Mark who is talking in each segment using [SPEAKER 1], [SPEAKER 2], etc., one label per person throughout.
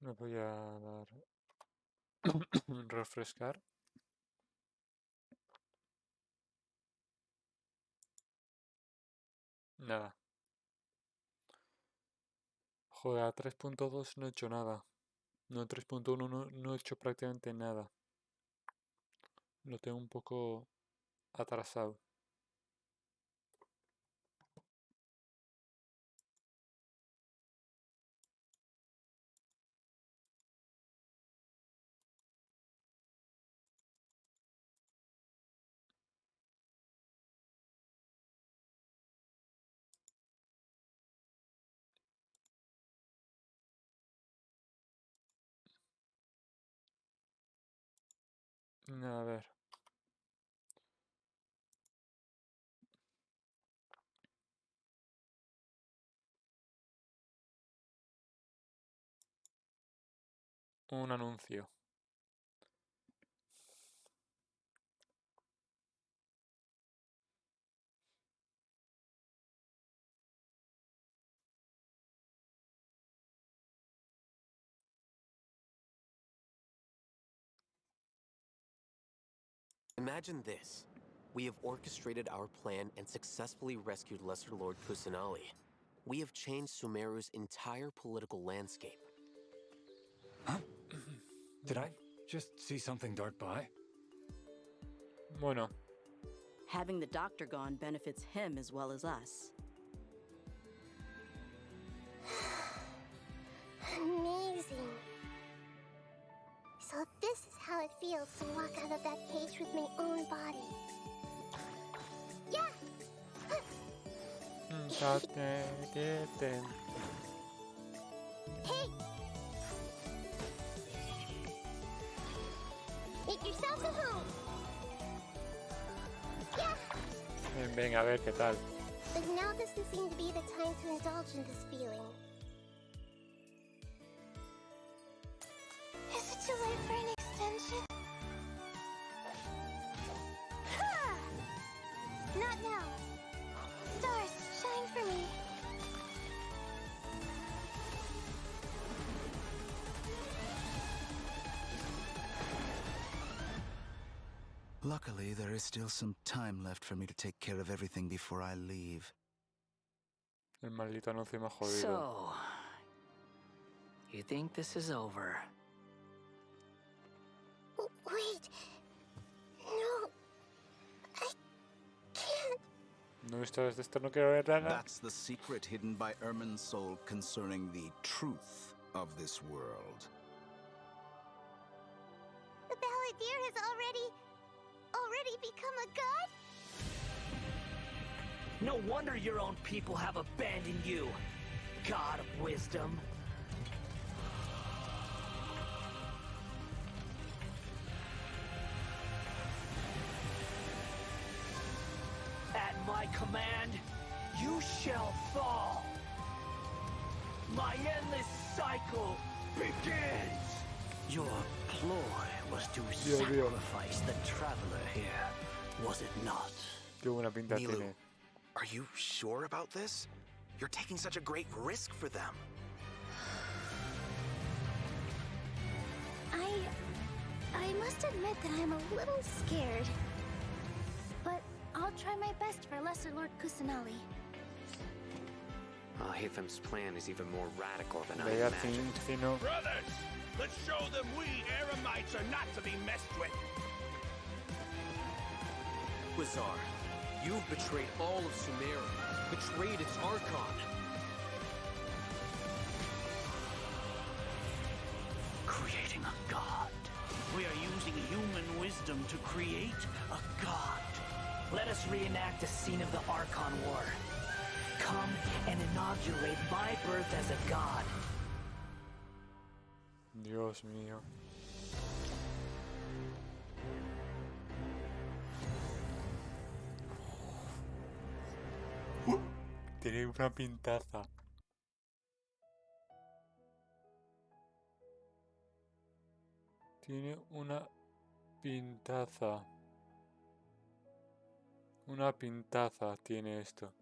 [SPEAKER 1] Me voy a dar refrescar. Nada. Joder, a 3.2 no he hecho nada. No, 3.1 no he hecho prácticamente nada. Lo tengo un poco atrasado. A ver. Un anuncio.
[SPEAKER 2] Imagine this. We have orchestrated our plan and successfully rescued Lesser Lord Kusanali. We have changed Sumeru's entire political landscape.
[SPEAKER 3] Huh? Did I just see something dart by?
[SPEAKER 1] Bueno.
[SPEAKER 4] Having the doctor gone benefits him as well as us.
[SPEAKER 5] Amazing. So this is how it feels to walk out of that cage with my own body. Yeah! Hey! Make yourselves at home! Yeah!
[SPEAKER 1] Venga, a ver qué tal.
[SPEAKER 5] But now doesn't seem to be the time to indulge in this feeling. Is it too late for an extension? Ha! Not now. Stars, shine for me.
[SPEAKER 6] Luckily, there is still some time left for me to take care of everything before I leave.
[SPEAKER 1] El maldito anuncio me ha jodido.
[SPEAKER 7] So, you think this is over?
[SPEAKER 5] Wait. No. I can't.
[SPEAKER 1] No he visto desde esto, no quiero ver nada.
[SPEAKER 6] That's the secret hidden by Ermin's soul concerning the truth of this world.
[SPEAKER 5] The Balladeer has already become a god?
[SPEAKER 7] No wonder your own people have abandoned you, God of Wisdom. At my command, you shall fall. My endless cycle begins.
[SPEAKER 8] Your ploy was to sacrifice the traveler here, was it not?
[SPEAKER 1] Qué buena pinta
[SPEAKER 9] Nilu,
[SPEAKER 1] tiene.
[SPEAKER 9] are you sure about this? You're taking such a great risk for them.
[SPEAKER 5] I must admit that I'm a little scared. But I'll try my best for Lesser Lord Kusanali.
[SPEAKER 2] Hathem's plan is even more radical than I
[SPEAKER 1] Vaya
[SPEAKER 2] imagined.
[SPEAKER 1] Fino.
[SPEAKER 10] Brothers, let's show them we Eremites are not to be messed with.
[SPEAKER 2] Quasar, you've betrayed all of Sumeru, betrayed its Archon.
[SPEAKER 8] Creating a god. We are using human wisdom to create a god.
[SPEAKER 7] Let us reenact the scene of the Archon War. Come and inaugurate my birth as a god.
[SPEAKER 1] Dios mío. Tiene una pintaza. Tiene una pintaza. Una pintaza tiene esto.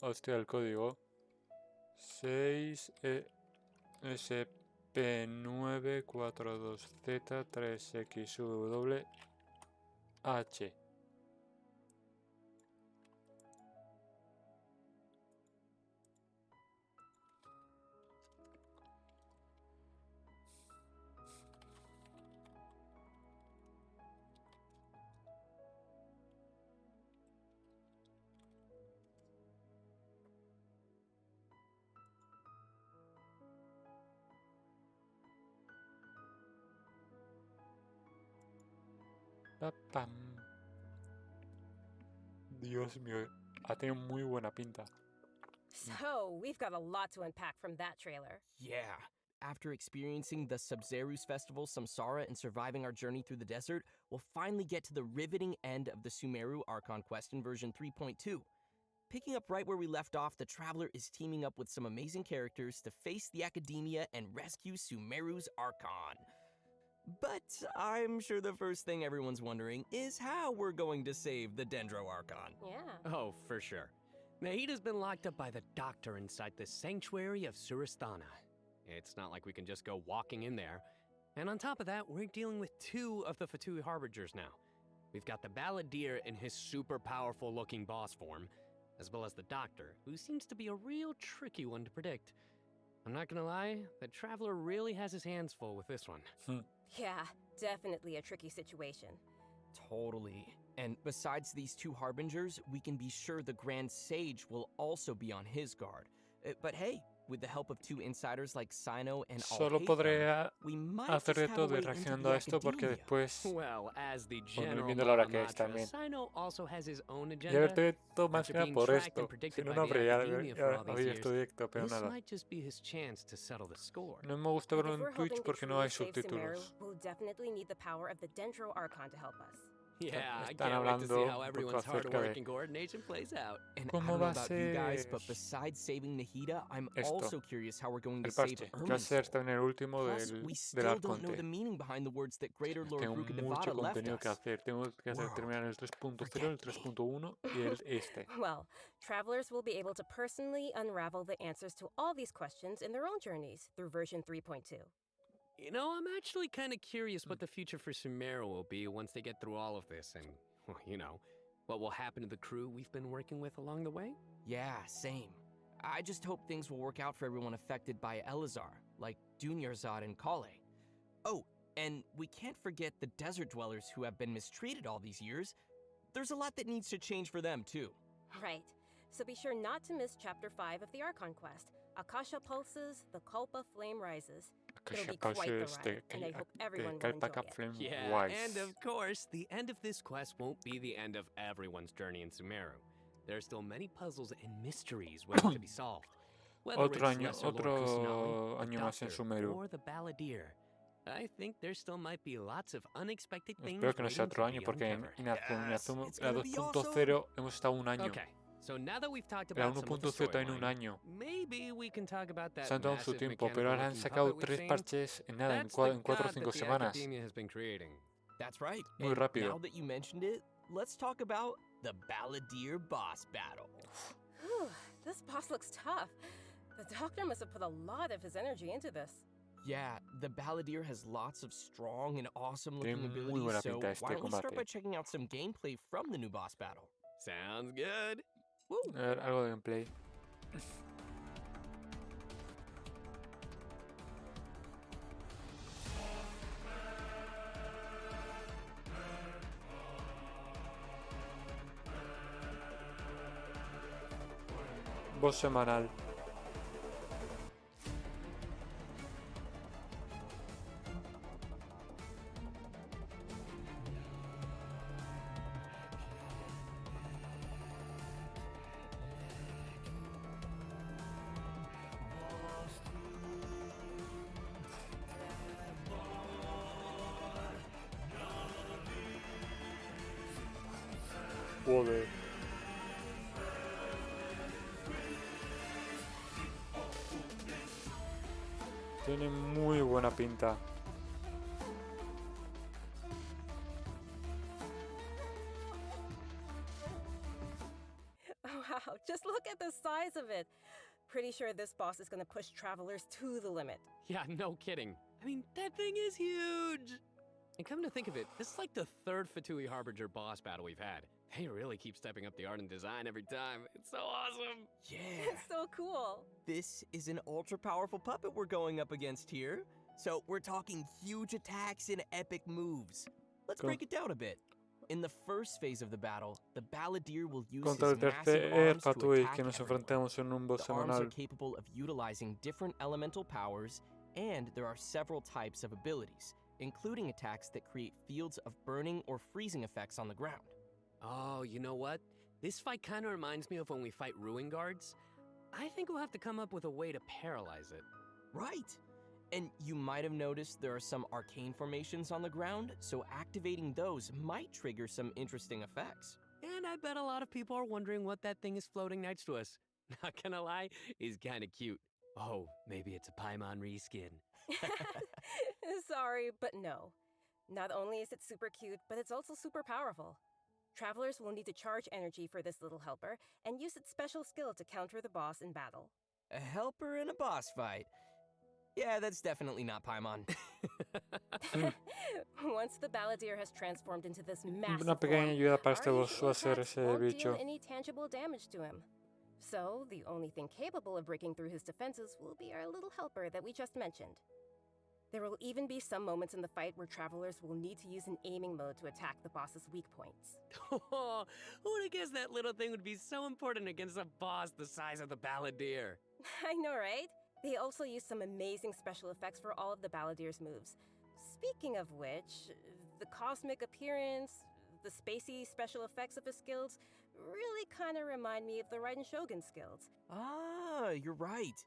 [SPEAKER 1] Hostia, el código. 6... SP942Z3XWH. Pam. Dios mío, ha tenido muy buena pinta.
[SPEAKER 11] So, we've got a lot to unpack from that trailer.
[SPEAKER 12] Yeah. After experiencing the Sub-Zeru's Festival Samsara and surviving our journey through the desert, we'll finally get to the riveting end of the Sumeru Archon quest in version 3.2. Picking up right where we left off, the Traveler is teaming up with some amazing characters to face the Academia and rescue Sumeru's Archon. But I'm sure the first thing everyone's wondering is how we're going to save the Dendro Archon.
[SPEAKER 11] Yeah.
[SPEAKER 13] Oh, for sure. Nahida's been locked up by the doctor inside the sanctuary of Surasthana. It's not like we can just go walking in there. And on top of that, we're dealing with two of the Fatui Harbingers now. We've got the Balladeer in his super powerful looking boss form, as well as the doctor, who seems to be a real tricky one to predict. I'm not gonna lie, the Traveler really has his hands full with this one.
[SPEAKER 11] Yeah, definitely a tricky situation.
[SPEAKER 12] Totally. And besides these two Harbingers, we can be sure the Grand Sage will also be on his guard. But hey, with the help of two insiders like Sino and
[SPEAKER 1] Solo podré hacer de todo y reaccionando a esto porque después
[SPEAKER 13] Well, as the
[SPEAKER 1] bueno,
[SPEAKER 13] general
[SPEAKER 1] viendo la hora que es
[SPEAKER 13] mantra,
[SPEAKER 1] también.
[SPEAKER 13] Sino also has his own
[SPEAKER 1] Y
[SPEAKER 13] agenda.
[SPEAKER 1] haberte todo más
[SPEAKER 13] After
[SPEAKER 1] que nada
[SPEAKER 13] being
[SPEAKER 1] por
[SPEAKER 13] tracked
[SPEAKER 1] esto.
[SPEAKER 13] and
[SPEAKER 1] Si
[SPEAKER 13] predicted
[SPEAKER 1] no,
[SPEAKER 13] by
[SPEAKER 1] no
[SPEAKER 13] the
[SPEAKER 1] habría
[SPEAKER 13] Academia for all these
[SPEAKER 1] había
[SPEAKER 13] years,
[SPEAKER 1] visto directo, pero
[SPEAKER 13] this
[SPEAKER 1] nada.
[SPEAKER 13] might just be his chance to settle the score.
[SPEAKER 1] No me gusta verlo
[SPEAKER 11] If we're
[SPEAKER 1] en Twitch
[SPEAKER 11] hoping to
[SPEAKER 1] porque no hay
[SPEAKER 11] truly save Sumeru,
[SPEAKER 1] subtítulos.
[SPEAKER 11] we'll definitely need the power of the Dendro Archon to help us.
[SPEAKER 13] Yeah, I
[SPEAKER 1] Están
[SPEAKER 13] can't wait to see
[SPEAKER 1] hablando
[SPEAKER 13] how
[SPEAKER 1] un poco
[SPEAKER 13] everyone's hard
[SPEAKER 1] acerca
[SPEAKER 13] work
[SPEAKER 1] de
[SPEAKER 13] and coordination plays out.
[SPEAKER 12] And I
[SPEAKER 1] cómo
[SPEAKER 12] don't know
[SPEAKER 1] va a
[SPEAKER 12] about you guys,
[SPEAKER 1] ser
[SPEAKER 12] but besides saving Nahida, I'm
[SPEAKER 1] esto,
[SPEAKER 12] also curious how we're going to
[SPEAKER 1] el
[SPEAKER 12] save
[SPEAKER 1] parche, que va a
[SPEAKER 12] Ermin's
[SPEAKER 1] ser
[SPEAKER 12] soul.
[SPEAKER 1] también el último
[SPEAKER 12] Plus,
[SPEAKER 1] del
[SPEAKER 12] we still don't know
[SPEAKER 1] Arconte.
[SPEAKER 12] the meaning behind the words that Greater Lord
[SPEAKER 1] Tengo
[SPEAKER 12] Ruka
[SPEAKER 1] mucho
[SPEAKER 12] Devata left
[SPEAKER 1] contenido que
[SPEAKER 12] us.
[SPEAKER 1] hacer. Tengo que hacer, terminar el 3.0, el 3.1 y el este.
[SPEAKER 11] Well, travelers will be able to personally unravel the answers to all these questions in their own journeys through version 3.2.
[SPEAKER 13] You know, I'm actually kind of curious what the future for Sumeru will be once they get through all of this and, well, you know, what will happen to the crew we've been working with along the way?
[SPEAKER 12] Yeah, same. I just hope things will work out for everyone affected by Elazar, like Dunyarzad and Kale. Oh, and we can't forget the desert dwellers who have been mistreated all these years. There's a lot that needs to change for them, too.
[SPEAKER 11] Right. So be sure not to miss Chapter 5 of the Archon quest. Akasha pulses, the Kulpa flame rises. It'll be quite the ride, and I hope everyone will enjoy it.
[SPEAKER 13] Yeah, and of course, the end of this quest won't be the end of everyone's journey in Sumeru. There are still many puzzles and mysteries waiting to be solved. Whether
[SPEAKER 1] Otro
[SPEAKER 13] it's
[SPEAKER 1] año,
[SPEAKER 13] Lesser Lord
[SPEAKER 1] otro
[SPEAKER 13] Kusanali,
[SPEAKER 1] año
[SPEAKER 13] the
[SPEAKER 1] más en
[SPEAKER 13] Doctor,
[SPEAKER 1] Sumeru.
[SPEAKER 13] or the Balladeer. I think there still might be lots of unexpected things
[SPEAKER 1] Espero que no sea
[SPEAKER 13] waiting
[SPEAKER 1] otro
[SPEAKER 13] to
[SPEAKER 1] año
[SPEAKER 13] be
[SPEAKER 1] porque en
[SPEAKER 13] uncovered.
[SPEAKER 1] la 2.0 hemos estado un año.
[SPEAKER 13] Okay, so now that we've talked
[SPEAKER 1] La
[SPEAKER 13] about some of the
[SPEAKER 1] 1.0 en un
[SPEAKER 13] storyline,
[SPEAKER 1] año.
[SPEAKER 13] maybe we can talk about that
[SPEAKER 1] Se han tomado su
[SPEAKER 13] massive
[SPEAKER 1] tiempo, pero ahora han
[SPEAKER 13] mechanical-looking
[SPEAKER 1] sacado
[SPEAKER 13] puppet we've
[SPEAKER 1] 3
[SPEAKER 13] seen.
[SPEAKER 1] parches en nada, en
[SPEAKER 13] That's
[SPEAKER 1] 4
[SPEAKER 13] the
[SPEAKER 1] o
[SPEAKER 13] god
[SPEAKER 1] 5
[SPEAKER 13] that the
[SPEAKER 1] semanas.
[SPEAKER 13] Academia has been creating.
[SPEAKER 12] That's right.
[SPEAKER 1] Muy
[SPEAKER 12] And
[SPEAKER 1] rápido.
[SPEAKER 12] now that you mentioned it, let's talk about the Balladeer boss battle.
[SPEAKER 11] Whew, this boss looks tough. The Doctor must have put a lot of his energy into this.
[SPEAKER 12] Yeah, the Balladeer has lots of strong and awesome-looking
[SPEAKER 1] Tiene muy
[SPEAKER 12] abilities,
[SPEAKER 1] buena
[SPEAKER 12] so
[SPEAKER 1] pinta este
[SPEAKER 12] why don't we start
[SPEAKER 1] combate.
[SPEAKER 12] by checking out some gameplay from the new boss battle?
[SPEAKER 13] Sounds good.
[SPEAKER 12] Woo!
[SPEAKER 1] A ver, algo de gameplay. Voz semanal. Joder. Tiene muy buena pinta.
[SPEAKER 11] Wow, just look at the size of it. Pretty sure this boss is gonna push travelers to the limit.
[SPEAKER 13] Yeah, no kidding. I mean, that thing is huge! And come to think of it, this is like the third Fatui Harbinger boss battle we've had. They really keep stepping up the art and design every time. It's so awesome!
[SPEAKER 12] Yeah!
[SPEAKER 11] It's so cool!
[SPEAKER 12] This is an ultra-powerful puppet we're going up against here. So we're talking huge attacks and epic moves. Let's break it down a bit. In the first phase of the battle, the Balladeer will use
[SPEAKER 1] Contra
[SPEAKER 12] his
[SPEAKER 1] el
[SPEAKER 12] massive
[SPEAKER 1] tercer
[SPEAKER 12] arms to
[SPEAKER 1] Fatui
[SPEAKER 12] attack
[SPEAKER 1] que nos
[SPEAKER 12] everyone.
[SPEAKER 1] enfrentamos en un boss
[SPEAKER 12] The arms are
[SPEAKER 1] semanal.
[SPEAKER 12] capable of utilizing different elemental powers, and there are several types of abilities, including attacks that create fields of burning or freezing effects on the ground.
[SPEAKER 13] Oh, you know what? This fight kind of reminds me of when we fight Ruin Guards. I think we'll have to come up with a way to paralyze it.
[SPEAKER 12] Right! And you might have noticed there are some arcane formations on the ground, so activating those might trigger some interesting effects.
[SPEAKER 13] And I bet a lot of people are wondering what that thing is floating next to us. Not gonna lie, he's kinda cute. Oh, maybe it's a Paimon reskin.
[SPEAKER 11] Sorry, but no. Not only is it super cute, but it's also super powerful. Travelers will need to charge energy for this little helper and use its special skill to counter the boss in battle.
[SPEAKER 12] A helper in a boss fight. Yeah, that's definitely not Paimon.
[SPEAKER 11] Once the Balladeer has transformed into this massive
[SPEAKER 1] Una pequeña
[SPEAKER 11] form,
[SPEAKER 1] ayuda para este
[SPEAKER 11] our
[SPEAKER 1] boss va a
[SPEAKER 11] usual
[SPEAKER 1] ser
[SPEAKER 11] attacks
[SPEAKER 1] ese
[SPEAKER 11] won't
[SPEAKER 1] bicho.
[SPEAKER 11] deal any tangible damage to him. So, the only thing capable of breaking through his defenses will be our little helper that we just mentioned. There will even be some moments in the fight where travelers will need to use an aiming mode to attack the boss's weak points.
[SPEAKER 13] Oh, who would have guessed that little thing would be so important against a boss the size of the Balladeer?
[SPEAKER 11] I know, right? They also use some amazing special effects for all of the Balladeer's moves. Speaking of which, the cosmic appearance, the spacey special effects of his skills really kind of remind me of the Raiden Shogun skills.
[SPEAKER 12] Ah, you're right.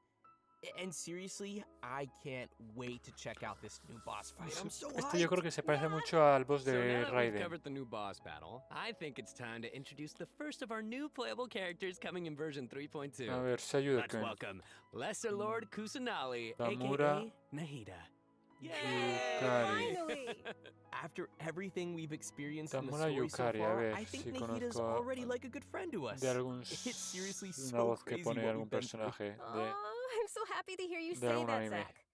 [SPEAKER 12] And seriously, I can't wait to check out this new boss fight. I'm so
[SPEAKER 1] Este yo
[SPEAKER 12] hyped.
[SPEAKER 1] creo que se parece mucho al boss
[SPEAKER 13] So
[SPEAKER 1] de
[SPEAKER 13] now that we've
[SPEAKER 1] Raiden.
[SPEAKER 13] covered the new boss battle, I think it's time to introduce the first of our new playable characters coming in version 3.2.
[SPEAKER 1] A ver, se ayuda.
[SPEAKER 13] Let's welcome Lesser Lord Kusanali,
[SPEAKER 1] Tamura
[SPEAKER 13] aka Nahida.
[SPEAKER 1] Yukari.
[SPEAKER 11] Finally!
[SPEAKER 12] After everything we've experienced in the
[SPEAKER 1] Tamura
[SPEAKER 12] story so
[SPEAKER 1] Yukari, a
[SPEAKER 12] far,
[SPEAKER 1] ver
[SPEAKER 12] I think
[SPEAKER 1] si
[SPEAKER 12] Nahida's
[SPEAKER 1] conozco
[SPEAKER 12] already like a good friend to us.
[SPEAKER 1] de algún
[SPEAKER 12] It's seriously
[SPEAKER 1] una
[SPEAKER 12] so
[SPEAKER 1] voz que
[SPEAKER 12] crazy
[SPEAKER 1] pone
[SPEAKER 12] what
[SPEAKER 1] algún
[SPEAKER 12] we've been through.
[SPEAKER 1] personaje de
[SPEAKER 11] Oh, I'm so happy to hear you
[SPEAKER 1] de
[SPEAKER 11] say
[SPEAKER 1] algún
[SPEAKER 11] that,
[SPEAKER 1] anime.
[SPEAKER 11] Zach.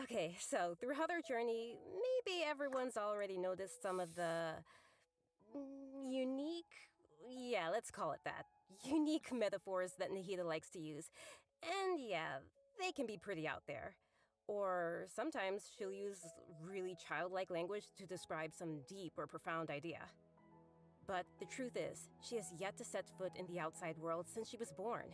[SPEAKER 11] Okay, so throughout our journey, maybe everyone's already noticed some of the let's call it that, unique metaphors that Nahida likes to use. And yeah, they can be pretty out there. Or sometimes she'll use really childlike language to describe some deep or profound idea. But the truth is, she has yet to set foot in the outside world since she was born.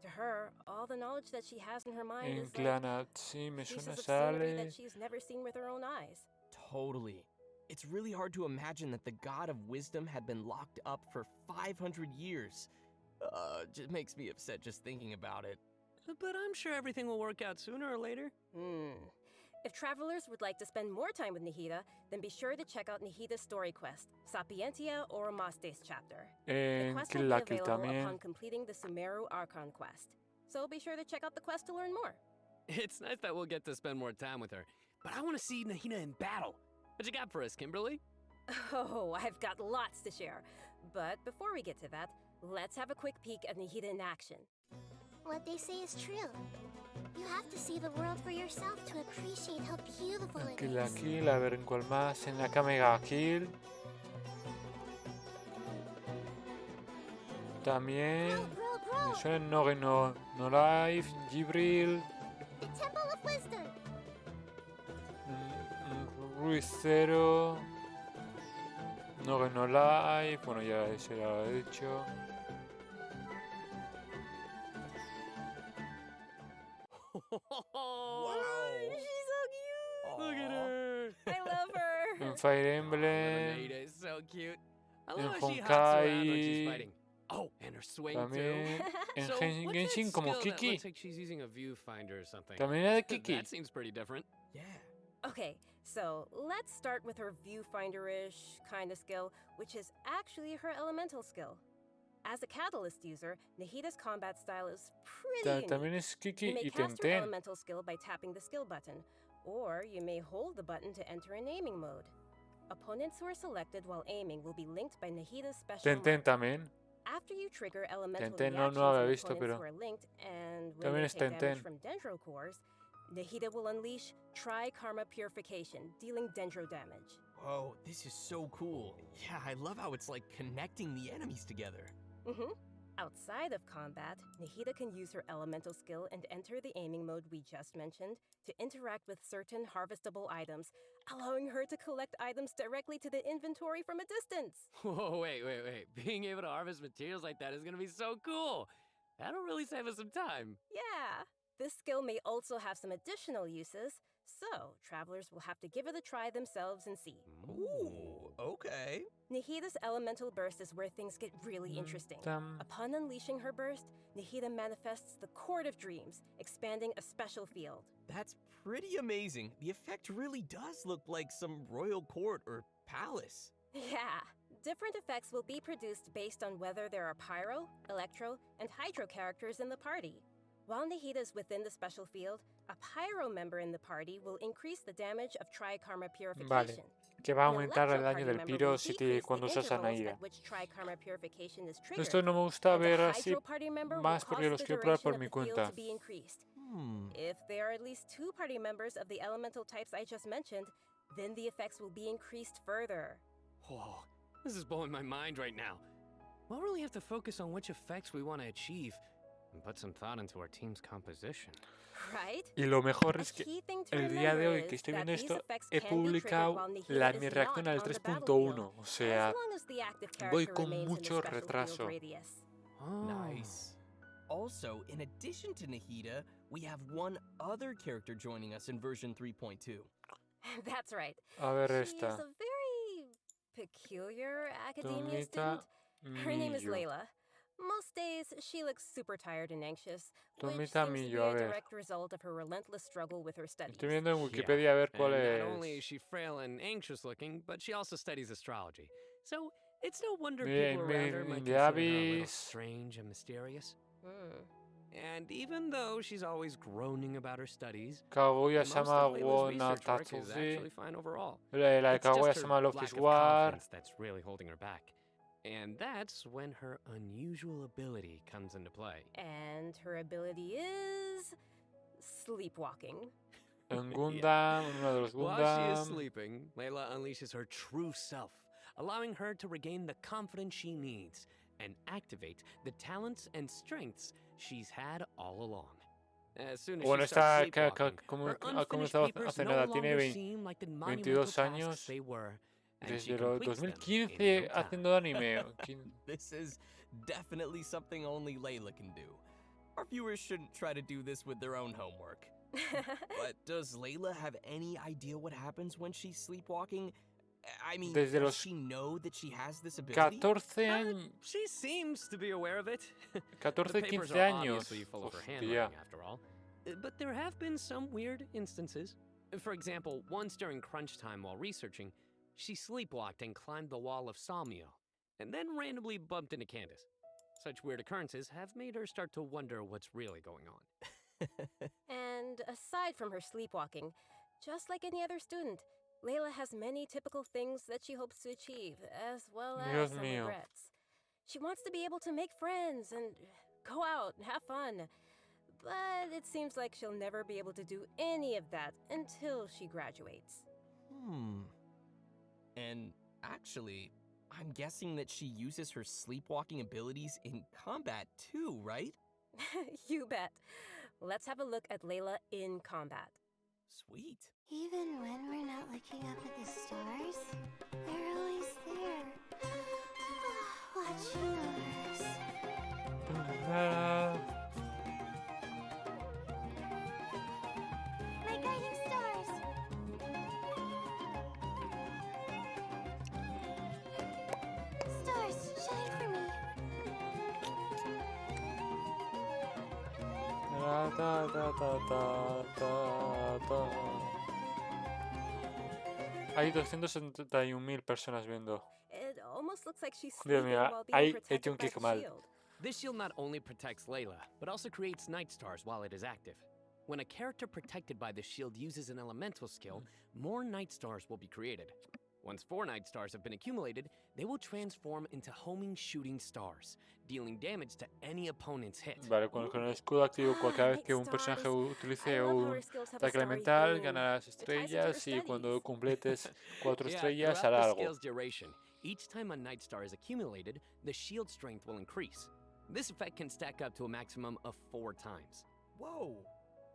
[SPEAKER 11] To her, all the knowledge that she has in her mind is like
[SPEAKER 1] Inclana, sí, me
[SPEAKER 11] pieces
[SPEAKER 1] suena,
[SPEAKER 11] of scenery
[SPEAKER 1] sale.
[SPEAKER 11] that she's never seen with her own eyes.
[SPEAKER 12] Totally. It's really hard to imagine that the god of wisdom had been locked up for 500 years. Just makes me upset just thinking about it.
[SPEAKER 13] But I'm sure everything will work out sooner or later.
[SPEAKER 11] If travelers would like to spend more time with Nahida, then be sure to check out Nahida's story quest, Sapientia or Mastes chapter. The
[SPEAKER 1] En
[SPEAKER 11] quest will be
[SPEAKER 1] Kill
[SPEAKER 11] available
[SPEAKER 1] también.
[SPEAKER 11] upon completing the Sumeru Archon quest. So be sure to check out the quest to learn more.
[SPEAKER 13] It's nice that we'll get to spend more time with her. But I want to see Nahida in battle. What you got for us, Kimberly?
[SPEAKER 11] Oh, I've got lots to share. But before we get to that, let's have a quick peek at Nahida in action.
[SPEAKER 5] What they say is true. You have to see the world for yourself to appreciate how beautiful it
[SPEAKER 1] Kill
[SPEAKER 5] is.
[SPEAKER 1] Kill, a ver en cuál más. En la Kamega Kill. También me suena en No Life, Gibril,
[SPEAKER 5] The Temple of Wisdom.
[SPEAKER 1] Ruizero, No Life. Bueno, ya ese ya lo he dicho.
[SPEAKER 11] Wow, she's so cute!
[SPEAKER 13] Look at her!
[SPEAKER 11] I love her!
[SPEAKER 1] En Fire Emblem,
[SPEAKER 13] Nahida is so cute. I
[SPEAKER 1] en
[SPEAKER 13] love how she hops around when she's
[SPEAKER 1] Honkai,
[SPEAKER 13] fighting. Oh, and her swing
[SPEAKER 1] también
[SPEAKER 13] too.
[SPEAKER 1] en
[SPEAKER 13] So, what's
[SPEAKER 1] Genshin
[SPEAKER 13] that
[SPEAKER 1] como
[SPEAKER 13] skill that
[SPEAKER 1] Kiki.
[SPEAKER 13] looks like she's using a viewfinder or something.
[SPEAKER 1] También era de Kiki.
[SPEAKER 13] That seems pretty different.
[SPEAKER 12] Yeah.
[SPEAKER 11] Okay, so let's start with her viewfinder-ish kind of skill, which is actually her elemental skill. As a catalyst user, Nahida's combat style is pretty unique.
[SPEAKER 1] También es Kiki
[SPEAKER 11] You may
[SPEAKER 1] y
[SPEAKER 11] cast her
[SPEAKER 1] Tenten.
[SPEAKER 11] elemental skill by tapping the skill button, or you may hold the button to enter an aiming mode. Opponents who are selected while aiming will be linked by Nahida's special
[SPEAKER 1] Tenten
[SPEAKER 11] mark.
[SPEAKER 1] también.
[SPEAKER 11] After you trigger elemental
[SPEAKER 1] Tenten no
[SPEAKER 11] reactions
[SPEAKER 1] había
[SPEAKER 11] on
[SPEAKER 1] visto,
[SPEAKER 11] opponents
[SPEAKER 1] pero
[SPEAKER 11] who are linked, and when
[SPEAKER 1] también
[SPEAKER 11] they
[SPEAKER 1] es
[SPEAKER 11] take damage
[SPEAKER 1] Tenten.
[SPEAKER 11] from dendro cores, Nahida will unleash Tri-Karma Purification, dealing dendro damage.
[SPEAKER 12] Whoa, this is so cool. Yeah, I love how it's like connecting the enemies together.
[SPEAKER 11] Mm-hmm. Outside of combat, Nahida can use her elemental skill and enter the aiming mode we just mentioned to interact with certain harvestable items, allowing her to collect items directly to the inventory from a distance.
[SPEAKER 13] Whoa, wait. Being able to harvest materials like that is gonna be so cool. That'll really save us some time.
[SPEAKER 11] Yeah. This skill may also have some additional uses, so travelers will have to give it a try themselves and see.
[SPEAKER 12] Ooh, okay.
[SPEAKER 11] Nahida's elemental burst is where things get really interesting. Upon unleashing her burst, Nahida manifests the Court of Dreams, expanding a special field.
[SPEAKER 12] That's pretty amazing. The effect really does look like some royal court or palace.
[SPEAKER 11] Yeah. Different effects will be produced based on whether there are pyro, electro, and hydro characters in the party. While Nahida is within the special field, a pyro member in the party will increase the damage of Tri-Karma Purification.
[SPEAKER 1] Vale, que va a aumentar el daño del piro cuando usas a Nahida. Esto no me gusta ver así, más porque los quiero probar por mi cuenta.
[SPEAKER 11] If there are at least 2 party members of the elemental types I just mentioned, then the effects will be increased further.
[SPEAKER 13] Whoa, this is blowing my mind right now. We'll really have to focus on which effects we want to achieve and put some thought into our team's composition.
[SPEAKER 11] Right?
[SPEAKER 1] Y lo mejor es que el día de hoy que estoy viendo esto, he publicado mi reacción al 3.1. O sea, voy con mucho retraso.
[SPEAKER 12] Nice. Also, in addition to Nahida, we have one other character joining us in version 3.2.
[SPEAKER 11] That's right.
[SPEAKER 1] A ver
[SPEAKER 11] She's
[SPEAKER 1] esta.
[SPEAKER 11] a very peculiar academia student. Her name is Layla. Most days, she looks super tired and anxious, which seems to be a direct result of her relentless struggle with her studies.
[SPEAKER 1] Estoy viendo en Wikipedia a ver cuál es.
[SPEAKER 13] Not only is she frail and anxious looking, but she also studies astrology. So it's no wonder
[SPEAKER 1] Bien,
[SPEAKER 13] people around her might consider her a little strange and mysterious. And even though she's always groaning about her studies,
[SPEAKER 1] Kaguya-sama wo
[SPEAKER 13] Natatsuji is
[SPEAKER 1] natatsuji.
[SPEAKER 13] actually fine overall.
[SPEAKER 1] La
[SPEAKER 13] It's just
[SPEAKER 1] Kaguya-sama
[SPEAKER 13] her
[SPEAKER 1] Love
[SPEAKER 13] lack
[SPEAKER 1] is
[SPEAKER 13] of
[SPEAKER 1] War.
[SPEAKER 13] confidence that's really holding her back. And that's when her unusual ability comes into play.
[SPEAKER 11] And her ability is sleepwalking.
[SPEAKER 1] En Gundam, uno de los
[SPEAKER 13] While she is
[SPEAKER 1] Gundam.
[SPEAKER 13] sleeping, Layla unleashes her true self, allowing her to regain the confidence she needs and activate the talents and strengths she's had all along. As soon as
[SPEAKER 1] Bueno,
[SPEAKER 13] she starts
[SPEAKER 1] esta
[SPEAKER 13] sleepwalking, her
[SPEAKER 1] ha
[SPEAKER 13] unfinished
[SPEAKER 1] comenzado
[SPEAKER 13] papers
[SPEAKER 1] hace
[SPEAKER 13] no
[SPEAKER 1] nada,
[SPEAKER 13] longer
[SPEAKER 1] tiene
[SPEAKER 13] seem like the
[SPEAKER 1] 22
[SPEAKER 13] monumental tasks
[SPEAKER 1] años.
[SPEAKER 13] they were, and she
[SPEAKER 1] Desde los
[SPEAKER 13] completes them in
[SPEAKER 1] 2015
[SPEAKER 13] no time.
[SPEAKER 1] haciendo anime.
[SPEAKER 12] This is definitely something only Layla can do. Our viewers shouldn't try to do this with their own homework. But does Layla have any idea what happens when she's sleepwalking? I mean,
[SPEAKER 1] Desde
[SPEAKER 12] does
[SPEAKER 1] los
[SPEAKER 12] she know that she has this ability?
[SPEAKER 1] 14 años.
[SPEAKER 13] She seems to be aware of it.
[SPEAKER 1] 14,
[SPEAKER 13] The papers
[SPEAKER 1] 15
[SPEAKER 13] are
[SPEAKER 1] años.
[SPEAKER 13] obviously full of her
[SPEAKER 1] Hostia.
[SPEAKER 13] handwriting, after all. But there have been some weird instances. For example, once during crunch time while researching, she sleepwalked and climbed the wall of Salmio, and then randomly bumped into Candace. Such weird occurrences have made her start to wonder what's really going on.
[SPEAKER 11] And aside from her sleepwalking, just like any other student, Layla has many typical things that she hopes to achieve, as well as
[SPEAKER 1] Dios
[SPEAKER 11] some
[SPEAKER 1] mío.
[SPEAKER 11] regrets. She wants to be able to make friends and go out and have fun. But it seems like she'll never be able to do any of that until she graduates.
[SPEAKER 12] And actually, I'm guessing that she uses her sleepwalking abilities in combat too, right?
[SPEAKER 11] You bet. Let's have a look at Layla in combat.
[SPEAKER 12] Sweet.
[SPEAKER 5] Even when we're not looking up at the stars, they're always there. Watching us. My guiding stars. Stars, shine for me.
[SPEAKER 1] Hay 271.000 personas viendo.
[SPEAKER 11] It almost looks like she's
[SPEAKER 1] Dios
[SPEAKER 11] sleeping
[SPEAKER 1] mío,
[SPEAKER 11] while being
[SPEAKER 1] ahí he
[SPEAKER 11] protected
[SPEAKER 1] hecho un
[SPEAKER 11] by
[SPEAKER 1] clic
[SPEAKER 11] the
[SPEAKER 1] mal.
[SPEAKER 11] shield.
[SPEAKER 13] This shield not only protects Layla, but also creates night stars while it is active. When a character protected by the shield uses an elemental skill, more night stars will be created. Once 4 Night Stars have been accumulated, they will transform into homing shooting stars, dealing damage to any opponent's hit.
[SPEAKER 1] Vale, con el escudo activo, cada vez que un personaje utilice un ataque elemental, ganarás estrellas y cuando completes 4 estrellas
[SPEAKER 13] throughout
[SPEAKER 1] hará
[SPEAKER 13] the
[SPEAKER 1] algo.
[SPEAKER 13] skill's duration, each time a Night Star is accumulated, the shield strength will increase. This effect can stack up to a maximum of 4 times.
[SPEAKER 12] Whoa!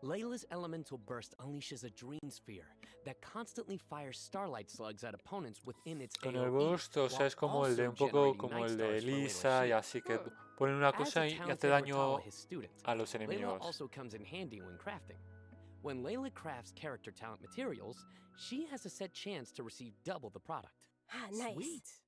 [SPEAKER 13] Layla's elemental burst unleashes a dream sphere that constantly fires starlight slugs at opponents within its
[SPEAKER 1] Con
[SPEAKER 13] AoE,
[SPEAKER 1] el burst, o sea, es como el de un poco como el de Elisa y así que ponen una cosa y hace daño a los
[SPEAKER 13] Layla
[SPEAKER 1] enemigos.
[SPEAKER 13] also comes in handy when crafting. When Layla crafts character talent materials, she has a set chance to receive double the product.
[SPEAKER 11] Ah, nice.
[SPEAKER 12] Sweet.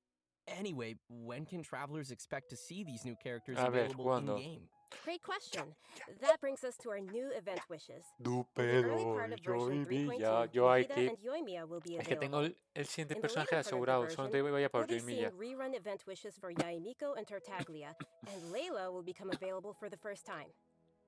[SPEAKER 12] Anyway, when can travelers expect to see these new characters
[SPEAKER 1] A ver,
[SPEAKER 12] available
[SPEAKER 1] ¿cuándo?
[SPEAKER 12] in-game?
[SPEAKER 11] Great question. That brings us to our new event wishes.
[SPEAKER 1] Du
[SPEAKER 11] In the early
[SPEAKER 1] pedo,
[SPEAKER 11] part of
[SPEAKER 1] yo
[SPEAKER 11] version
[SPEAKER 1] vivía,
[SPEAKER 11] 3.2,
[SPEAKER 1] yo hay
[SPEAKER 11] Nihida
[SPEAKER 1] que...
[SPEAKER 11] and Yoimiya will be
[SPEAKER 1] Es que tengo
[SPEAKER 11] available.
[SPEAKER 1] el siguiente
[SPEAKER 11] In the
[SPEAKER 1] personaje
[SPEAKER 11] later part of the
[SPEAKER 1] asegurado, solo te
[SPEAKER 11] version,
[SPEAKER 1] vaya por
[SPEAKER 11] we'll be
[SPEAKER 1] Yoimiya.
[SPEAKER 11] seeing rerun event wishes for Yaimiko and Tartaglia, and Layla will become available for the first time.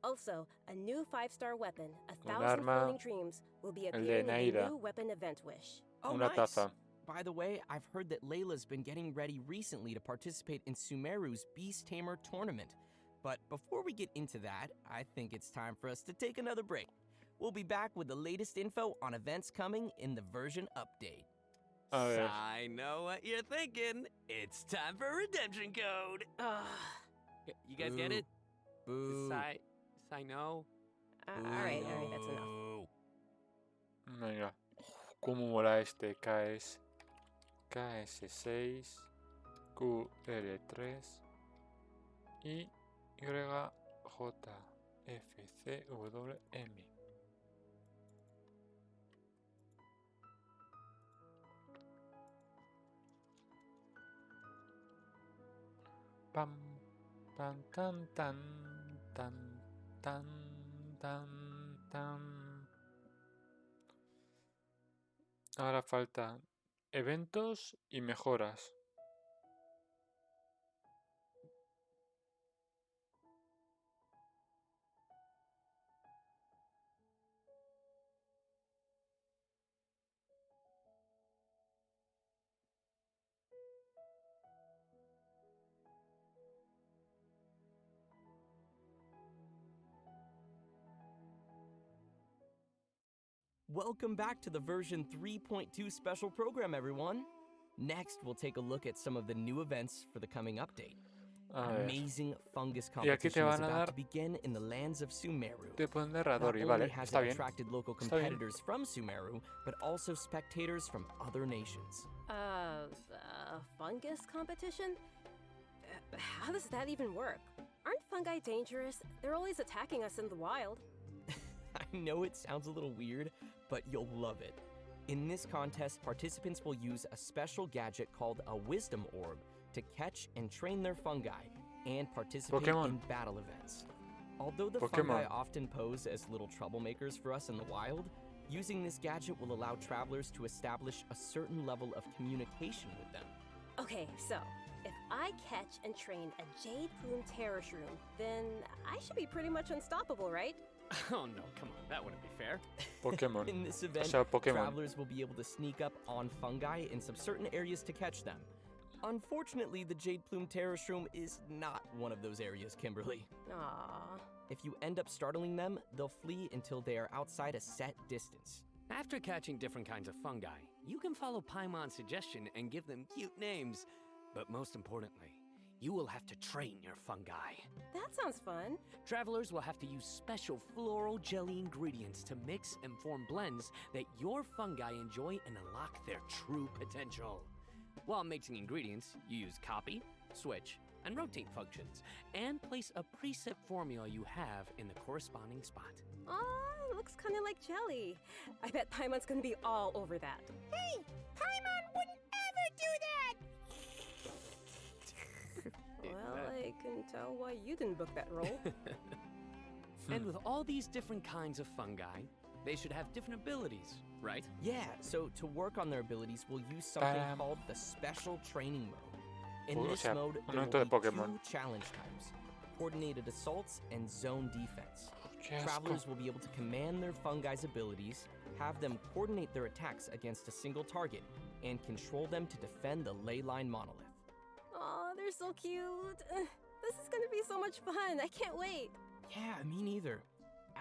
[SPEAKER 11] Also, a new 5-star weapon,
[SPEAKER 1] Un
[SPEAKER 11] 1,000
[SPEAKER 1] arma,
[SPEAKER 11] Floating Dreams, will be
[SPEAKER 1] el de
[SPEAKER 11] appearing in the
[SPEAKER 1] Naira.
[SPEAKER 11] new weapon event wish.
[SPEAKER 12] Oh,
[SPEAKER 1] Una
[SPEAKER 12] nice.
[SPEAKER 1] taza.
[SPEAKER 12] By the way, I've heard that Layla's been getting ready recently to participate in Sumeru's Beast Tamer tournament. But before we get into that, I think it's time for us to take another break. We'll be back with the latest info on events coming in the version update.
[SPEAKER 1] A ver.
[SPEAKER 13] I know what you're thinking. It's time for redemption code. You guys get it?
[SPEAKER 12] Boo.
[SPEAKER 13] Sai no.
[SPEAKER 11] Alright, that's enough.
[SPEAKER 12] Boo.
[SPEAKER 1] Venga. ¿Cómo mola este? KS6, QL3 y YJFCWM. Pam, tan, tan, tan, tan, tan, tan, tan. Ahora falta eventos y mejoras.
[SPEAKER 12] Welcome back to the version 3.2 special program, everyone. Next, we'll take a look at some of the new events for the coming update. An amazing fungus competition is about to begin in the lands of Sumeru. Not only has it attracted local competitors from Sumeru, but also spectators from other nations.
[SPEAKER 11] Fungus competition? How does that even work? Aren't fungi dangerous? They're always attacking us in the wild.
[SPEAKER 12] I know it sounds a little weird, but you'll love it. In this contest, participants will use a special gadget called a Wisdom Orb to catch and train their fungi and participate in battle events. Although the fungi often pose as little troublemakers for us in the wild, using this gadget will allow travelers to establish a certain level of communication with them.
[SPEAKER 11] Okay, so if I catch and train a Jade Plume Terror Shroom, then I should be pretty much unstoppable, right?
[SPEAKER 13] Oh no, come on, that wouldn't be fair.
[SPEAKER 1] Pokémon.
[SPEAKER 12] In this event, travelers will be able to sneak up on fungi in some certain areas to catch them. Unfortunately, the Jade Plume Terror Shroom is not one of those areas, Kimberly.
[SPEAKER 11] Aww.
[SPEAKER 12] If you end up startling them, they'll flee until they are outside a set distance.
[SPEAKER 13] After catching different kinds of fungi, you can follow Paimon's suggestion and give them cute names. But most importantly, you will have to train your fungi.
[SPEAKER 11] That sounds fun.
[SPEAKER 13] Travelers will have to use special floral jelly ingredients to mix and form blends that your fungi enjoy and unlock their true potential. While mixing ingredients, you use copy, switch, and rotate functions, and place a preset formula you have in the corresponding spot.
[SPEAKER 11] Aw, looks kind of like jelly. I bet Paimon's gonna be all over that.
[SPEAKER 5] Hey, Paimon wouldn't ever do that!
[SPEAKER 11] Well, I can tell why you didn't book that role.
[SPEAKER 13] And with all these different kinds of fungi, they should have different abilities, right?
[SPEAKER 12] Yeah, so to work on their abilities, we'll use something called the Special Training Mode. In this mode, there will be 2 challenge types, Coordinated Assaults and Zone Defense. Travelers will be able to command their fungi's abilities, have them coordinate their attacks against a single target, and control them to defend the ley line monolith.
[SPEAKER 11] Aw, they're so cute. This is gonna be so much fun. I can't wait.
[SPEAKER 12] Yeah, me neither.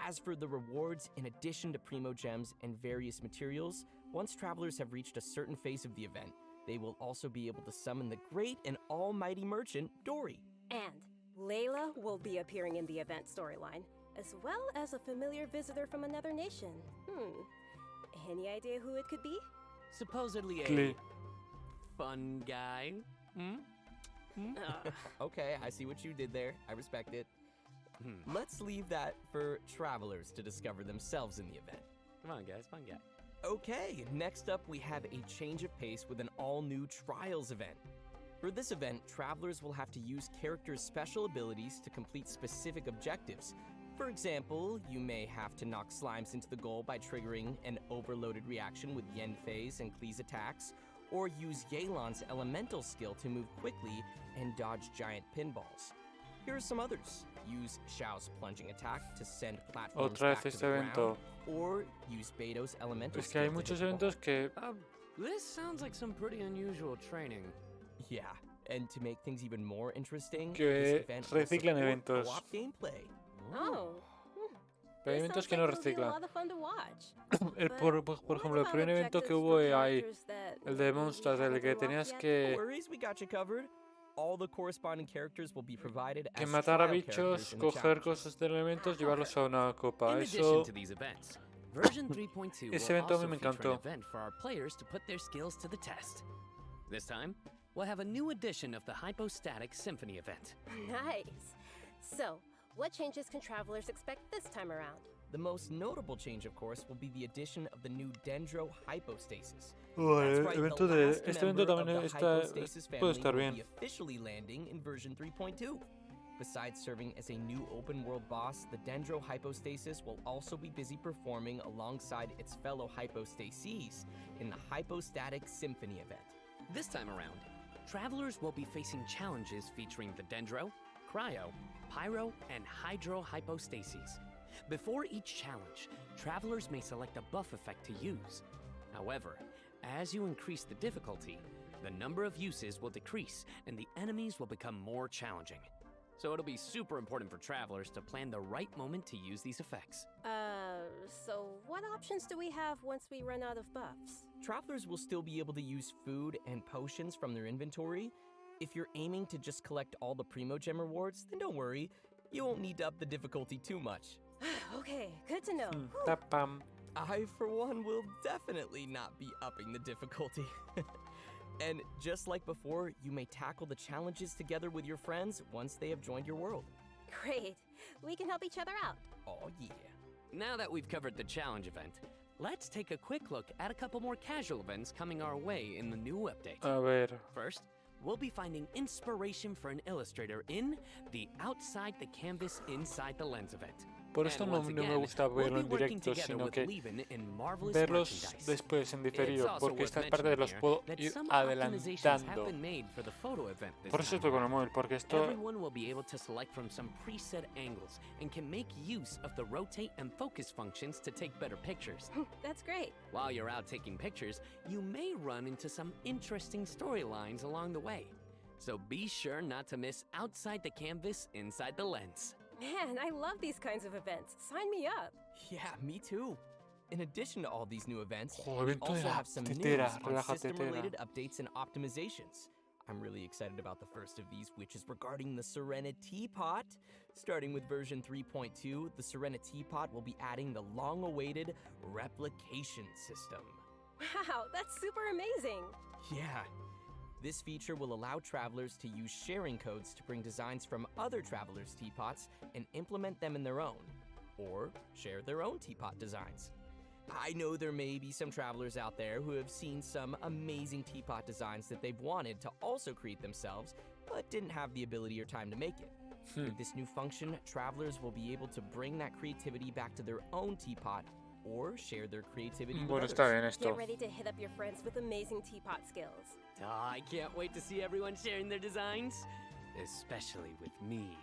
[SPEAKER 12] As for the rewards, in addition to Primo Gems and various materials, once travelers have reached a certain phase of the event, they will also be able to summon the great and almighty merchant, Dory.
[SPEAKER 11] And Layla will be appearing in the event storyline, as well as a familiar visitor from another nation. Any idea who it could be?
[SPEAKER 13] Supposedly a
[SPEAKER 1] Clee.
[SPEAKER 13] fun guy.
[SPEAKER 12] Okay, I see what you did there. I respect it. Let's leave that for travelers to discover themselves in the event.
[SPEAKER 13] Come on, guys, fun guy.
[SPEAKER 12] Okay, next up we have a change of pace with an all-new Trials event. For this event, travelers will have to use characters' special abilities to complete specific objectives. For example, you may have to knock slimes into the goal by triggering an overloaded reaction with Yen Fei's and Klee's attacks, or use Yelan's elemental skill to move quickly and dodge giant pinballs. Here are some others. Use Xiao's plunging attack to send platforms
[SPEAKER 1] Otra
[SPEAKER 12] back
[SPEAKER 1] vez
[SPEAKER 12] to
[SPEAKER 1] este
[SPEAKER 12] the ground,
[SPEAKER 1] evento.
[SPEAKER 12] or use Beto's elemental
[SPEAKER 1] Es que hay
[SPEAKER 12] skill to
[SPEAKER 1] muchos
[SPEAKER 12] hit the
[SPEAKER 1] eventos que...
[SPEAKER 13] This sounds like some pretty unusual training.
[SPEAKER 12] Yeah, and to make things even more interesting,
[SPEAKER 1] Que
[SPEAKER 12] this event will
[SPEAKER 1] reciclan
[SPEAKER 12] support
[SPEAKER 1] eventos.
[SPEAKER 12] co-op gameplay.
[SPEAKER 11] Oh.
[SPEAKER 1] Pero hay
[SPEAKER 11] This
[SPEAKER 1] eventos
[SPEAKER 11] sounds
[SPEAKER 1] que no
[SPEAKER 11] like it'll be a
[SPEAKER 1] reciclan.
[SPEAKER 11] lot of fun to watch.
[SPEAKER 1] Por ejemplo, el primer evento que hubo ahí, el de Monsters, el que tenías
[SPEAKER 12] No
[SPEAKER 1] que
[SPEAKER 12] worries, we got you covered. All the corresponding characters will be provided as
[SPEAKER 1] matar a
[SPEAKER 12] trial
[SPEAKER 1] bichos,
[SPEAKER 12] characters in the
[SPEAKER 1] coger
[SPEAKER 12] challenge.
[SPEAKER 1] cosas de elementos, llevarlos a una copa.
[SPEAKER 13] In
[SPEAKER 1] Eso...
[SPEAKER 13] addition to these events, version 3.2
[SPEAKER 1] Ese
[SPEAKER 13] will
[SPEAKER 1] evento a mí
[SPEAKER 13] also
[SPEAKER 1] me
[SPEAKER 13] feature an
[SPEAKER 1] encantó.
[SPEAKER 13] event for our players to put their skills to the test. This time, we'll have a new edition of the Hypostatic Symphony event.
[SPEAKER 11] Nice. So, what changes can travelers expect this time around?
[SPEAKER 12] The most notable change, of course, will be the addition of the new Dendro Hypostasis.
[SPEAKER 1] Vale,
[SPEAKER 12] That's right,
[SPEAKER 1] evento
[SPEAKER 12] the
[SPEAKER 1] de...
[SPEAKER 12] last
[SPEAKER 1] Este
[SPEAKER 12] member
[SPEAKER 1] evento
[SPEAKER 12] of
[SPEAKER 1] también
[SPEAKER 12] the
[SPEAKER 1] está...
[SPEAKER 12] Hypostasis
[SPEAKER 1] puede
[SPEAKER 12] family
[SPEAKER 1] estar
[SPEAKER 12] will
[SPEAKER 1] bien.
[SPEAKER 12] be officially landing in version 3.2. Besides serving as a new open-world boss, the Dendro Hypostasis will also be busy performing alongside its fellow Hypostases in the Hypostatic Symphony event.
[SPEAKER 13] This time around, travelers will be facing challenges featuring the Dendro, Cryo, Pyro, and Hydro Hypostases. Before each challenge, travelers may select a buff effect to use. However, as you increase the difficulty, the number of uses will decrease and the enemies will become more challenging. So it'll be super important for travelers to plan the right moment to use these effects.
[SPEAKER 11] So what options do we have once we run out of buffs?
[SPEAKER 12] Travelers will still be able to use food and potions from their inventory. If you're aiming to just collect all the Primo Gem rewards, then don't worry, you won't need to up the difficulty too much.
[SPEAKER 11] Okay, good to know.
[SPEAKER 1] Tapam.
[SPEAKER 12] I, for one, will definitely not be upping the difficulty. And just like before, you may tackle the challenges together with your friends once they have joined your world.
[SPEAKER 11] Great. We can help each other out.
[SPEAKER 12] Oh yeah.
[SPEAKER 13] Now that we've covered the challenge event, let's take a quick look at a couple more casual events coming our way in the new update.
[SPEAKER 1] A ver...
[SPEAKER 13] First, we'll be finding inspiration for an illustrator in the Outside the Canvas Inside the Lens event.
[SPEAKER 1] Por esto no me gusta verlo en directo, sino que verlos después en diferido, porque estas partes las puedo ir adelantando. Por eso estoy con el móvil, porque esto...
[SPEAKER 13] Everyone will be able to select from some preset angles and can make use of the rotate and focus functions to take better pictures.
[SPEAKER 11] That's great.
[SPEAKER 13] While you're out taking pictures, you may run into some interesting storylines along the way. So be sure not to miss Outside the Canvas Inside the Lens.
[SPEAKER 11] Man, I love these kinds of events. Sign me up.
[SPEAKER 12] Yeah, me too. In addition to all these new events, we
[SPEAKER 1] evento de
[SPEAKER 12] also
[SPEAKER 1] la
[SPEAKER 12] have some news
[SPEAKER 1] tetera,
[SPEAKER 12] on
[SPEAKER 1] relájate,
[SPEAKER 12] system-related updates and optimizations. I'm really excited about the first of these, which is regarding the Serenity Pot. Starting with version 3.2, the Serenity Pot will be adding the long-awaited replication system.
[SPEAKER 11] Wow, that's super amazing.
[SPEAKER 12] Yeah. This feature will allow travelers to use sharing codes to bring designs from other travelers' teapots and implement them in their own, or share their own teapot designs. I know there may be some travelers out there who have seen some amazing teapot designs that they've wanted to also create themselves, but didn't have the ability or time to make it. With this new function, travelers will be able to bring that creativity back to their own teapot or share their creativity with
[SPEAKER 1] Bueno,
[SPEAKER 12] others.
[SPEAKER 1] está bien esto.
[SPEAKER 11] Get ready to hit up your friends with amazing teapot skills.
[SPEAKER 13] Oh, I can't wait to see everyone sharing their designs, especially with me.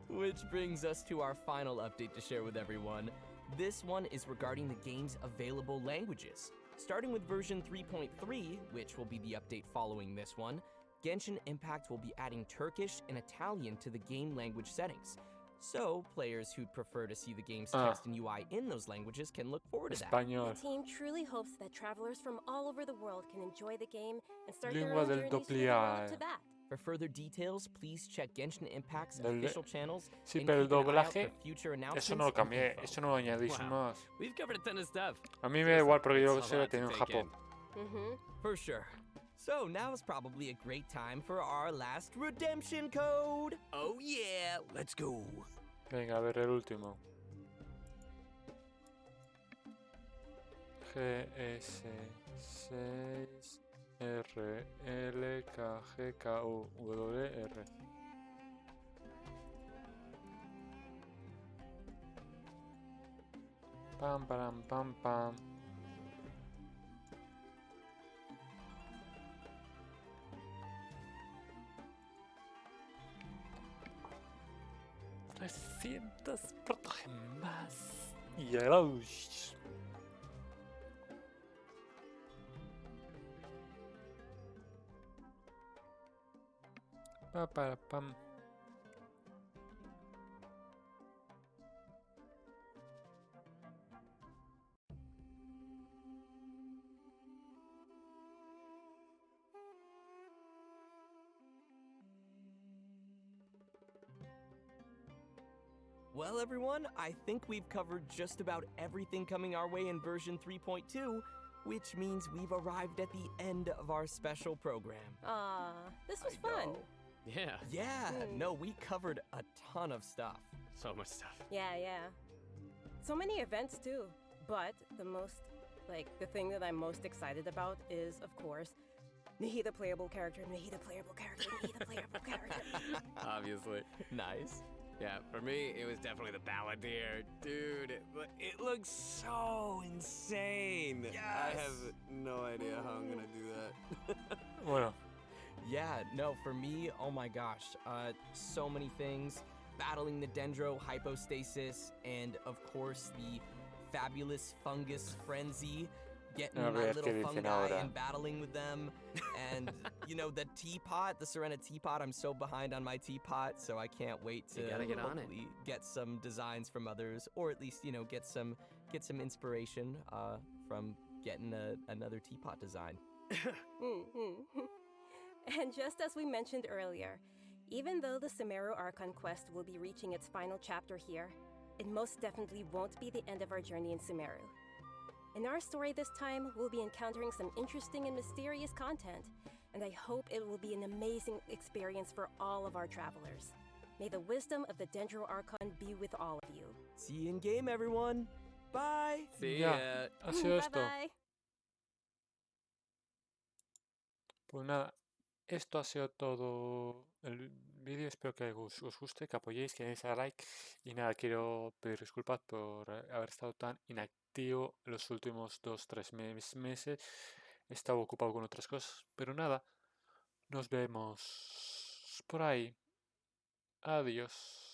[SPEAKER 12] Which brings us to our final update to share with everyone. This one is regarding the game's available languages. Starting with version 3.3, which will be the update following this one, Genshin Impact will be adding Turkish and Italian to the game language settings. So, players who'd prefer to see the game's text and UI in those languages can look forward to that.
[SPEAKER 11] The team truly hopes that travelers from all over the world can enjoy the game and start their
[SPEAKER 1] Lengua
[SPEAKER 11] own
[SPEAKER 1] del
[SPEAKER 11] journeys through the world up to
[SPEAKER 1] doblaje.
[SPEAKER 11] bat.
[SPEAKER 12] For further details, please check Genshin Impact's
[SPEAKER 1] Del-
[SPEAKER 12] official channels
[SPEAKER 1] Sí,
[SPEAKER 12] and
[SPEAKER 1] pero el
[SPEAKER 12] keep an eye out
[SPEAKER 1] doblaje,
[SPEAKER 12] for future
[SPEAKER 1] eso
[SPEAKER 12] announcements
[SPEAKER 1] no lo
[SPEAKER 12] and
[SPEAKER 1] cambié,
[SPEAKER 12] info.
[SPEAKER 1] eso no lo añadí, sin más.
[SPEAKER 13] We've covered a ton of stuff.
[SPEAKER 1] A mí me da igual porque yo se lo tengo en Japón.
[SPEAKER 12] For sure. So now is probably a great time for our last redemption code.
[SPEAKER 13] Oh yeah, let's go.
[SPEAKER 1] Venga, a ver el último. GS6RLKGKUWR. Pam, pam, pam, pam. ¡300 protogemas! Y ¡Yaros! Pa, para, pam.
[SPEAKER 12] Well, everyone, I think we've covered just about everything coming our way in version 3.2, which means we've arrived at the end of our special program.
[SPEAKER 11] This was fun.
[SPEAKER 13] Yeah.
[SPEAKER 12] Yeah, no, we covered a ton of stuff.
[SPEAKER 13] So much stuff.
[SPEAKER 11] Yeah. So many events too. But the thing that I'm most excited about is, of course, Nahida playable character, Nahida playable character, Nahida playable character.
[SPEAKER 13] Obviously.
[SPEAKER 12] Nice.
[SPEAKER 13] Yeah, for me, it was definitely the Balladeer. Dude, it looks so insane.
[SPEAKER 12] Yes!
[SPEAKER 13] I have no idea how I'm gonna do that.
[SPEAKER 1] Bueno.
[SPEAKER 12] Yeah, no, for me, oh my gosh, so many things. Battling the Dendro hypostasis, and of course the fabulous fungus frenzy. Getting my little fungi and battling with them. And, you know, the teapot, the Serena teapot, I'm so behind on my teapot, so I can't wait to hopefully get some designs from others, or at least, you know, get some inspiration from getting another teapot design.
[SPEAKER 11] And just as we mentioned earlier, even though the Sumeru Archon quest will be reaching its final chapter here, it most definitely won't be the end of our journey in Sumeru. In our story this time, we'll be encountering some interesting and mysterious content, and I hope it will be an amazing experience for all of our travelers. May the wisdom of the Dendro Archon be with all of you.
[SPEAKER 12] See you in game, everyone. Bye.
[SPEAKER 13] See ya.
[SPEAKER 1] Ha sido esto.
[SPEAKER 11] Bye.
[SPEAKER 1] Pues nada, esto ha sido todo el vídeo. Espero que os guste, que apoyéis, que deis a like. Y nada, quiero pedir disculpas por haber estado tan inactivo los últimos 2-3 meses. He estado ocupado con otras cosas. Pero nada, nos vemos por ahí. Adiós.